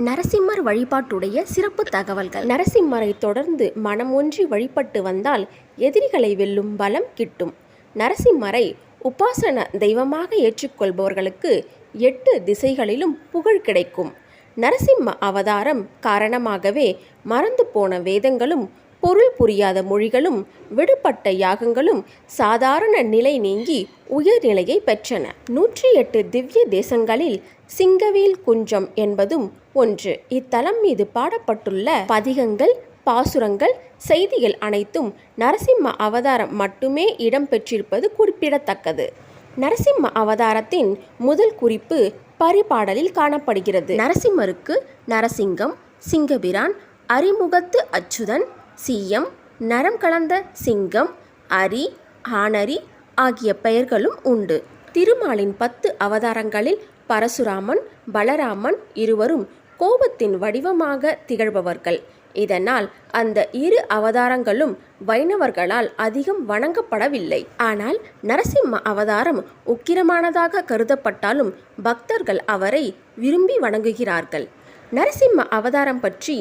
நரசிம்மர் வழிபாட்டுடைய சிறப்பு தகவல்கள். நரசிம்மரை தொடர்ந்து மனம் ஒன்றி வழிபட்டு வந்தால் எதிரிகளை வெல்லும் பலம் கிட்டும். நரசிம்மரை உபாசன தெய்வமாக ஏற்றுக்கொள்பவர்களுக்கு 8 திசைகளிலும் புகழ் கிடைக்கும். நரசிம்ம அவதாரம் காரணமாகவே மறந்து போன வேதங்களும் பொருள் புரியாத மொழிகளும் விடுபட்ட யாகங்களும் சாதாரண நிலை நீங்கி உயர்நிலையை பெற்றன. 108 திவ்ய தேசங்களில் சிங்கவேல் குன்றம் என்பதும் ஒன்று. இத்தலம் மீது பாடப்பட்டுள்ள பதிகங்கள், பாசுரங்கள், செய்திகள் அனைத்தும் நரசிம்ம அவதாரம் மட்டுமே இடம்பெற்றிருப்பது குறிப்பிடத்தக்கது. நரசிம்ம அவதாரத்தின் முதல் குறிப்பு பரிபாடலில் காணப்படுகிறது. நரசிம்மருக்கு நரசிங்கம், சிங்கபிரான், அரிமுகத்து அச்சுதன், சீயம், நரம் கலந்த சிங்கம், அரி, ஆனரி ஆகிய பெயர்களும் உண்டு. திருமாலின் 10 அவதாரங்களில் பரசுராமன், பலராமன் இருவரும் கோபத்தின் வடிவமாக திகழ்பவர்கள். இதனால் அந்த 2 அவதாரங்களும் வைணவர்களால் அதிகம் வணங்கப்படவில்லை. ஆனால் நரசிம்ம அவதாரம் உக்கிரமானதாக கருதப்பட்டாலும் பக்தர்கள் அவரை விரும்பி வணங்குகிறார்கள். நரசிம்ம அவதாரம் பற்றி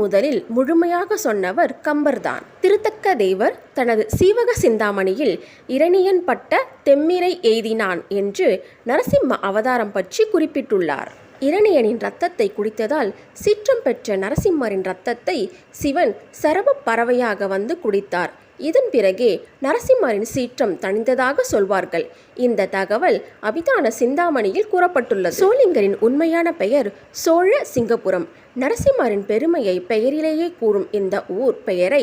முதலில் முழுமையாக சொன்னவர் கம்பர்தான். திருத்தக்க தேவர் தனது சீவக சிந்தாமணியில் இரணியன் பட்ட தெம்மிரை எய்தினான் என்று நரசிம்ம அவதாரம் பற்றி குறிப்பிட்டுள்ளார். இரணியனின் இரத்தத்தை குடித்ததால் சீற்றம் பெற்ற நரசிம்மரின் இரத்தத்தை சிவன் சரப பறவையாக வந்து குடித்தார். இதன் பிறகே நரசிம்மரின் சீற்றம் தணிந்ததாக சொல்வார்கள். இந்த தகவல் அபிதான சிந்தாமணியில் கூறப்பட்டுள்ளது. சோளிங்கரின் உண்மையான பெயர் சோழ சிங்கபுரம். நரசிம்மரின் பெருமையை பெயரிலேயே கூறும் இந்த ஊர் பெயரை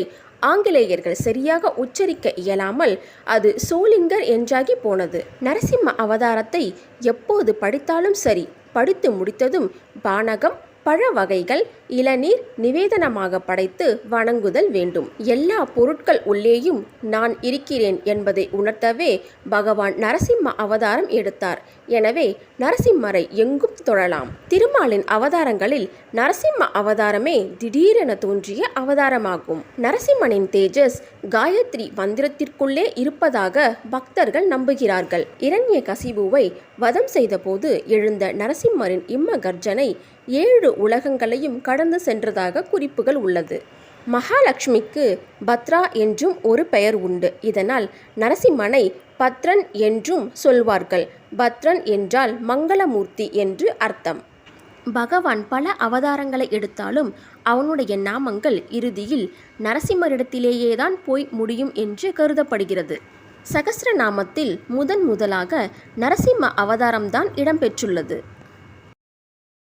ஆங்கிலேயர்கள் சரியாக உச்சரிக்க இயலாமல் அது சோளிங்கர் என்றாகி போனது. நரசிம்ம அவதாரத்தை எப்போது படித்தாலும் சரி, படித்து முடித்ததும் பானகம், பழ வகைகள், இளநீர் நிவேதனமாக படைத்து வணங்குதல் வேண்டும். எல்லா பொருட்கள் உள்ளேயும் நான் இருக்கிறேன் என்பதை உணர்த்தவே பகவான் நரசிம்ம அவதாரம் எடுத்தார். எனவே நரசிம்மரை எங்கும் தொழலாம். திருமாலின் அவதாரங்களில் நரசிம்ம அவதாரமே திடீரென தோன்றிய அவதாரமாகும். நரசிம்மனின் தேஜஸ் காயத்ரி மந்திரத்திற்குள்ளே இருப்பதாக பக்தர்கள் நம்புகிறார்கள். இரண்யகசிபுவை வதம் செய்தபோது எழுந்த நரசிம்மரின் இம்ம கர்ஜனை 7 உலகங்களையும் கடந்து சென்றதாக குறிப்புகள் உள்ளது. மகாலட்சுமிக்கு பத்ரா என்றும் ஒரு பெயர் உண்டு. இதனால் நரசிம்மனை பத்ரன் என்றும் சொல்வார்கள். பத்ரன் என்றால் மங்களமூர்த்தி என்று அர்த்தம். பகவான் பல அவதாரங்களை எடுத்தாலும் அவனுடைய நாமங்கள் இறுதியில் நரசிம்மரிடத்திலேயேதான் போய் முடியும் என்று கருதப்படுகிறது. சகஸ்ரநாமத்தில் முதலாக நரசிம்ம அவதாரம்தான் இடம்பெற்றுள்ளது.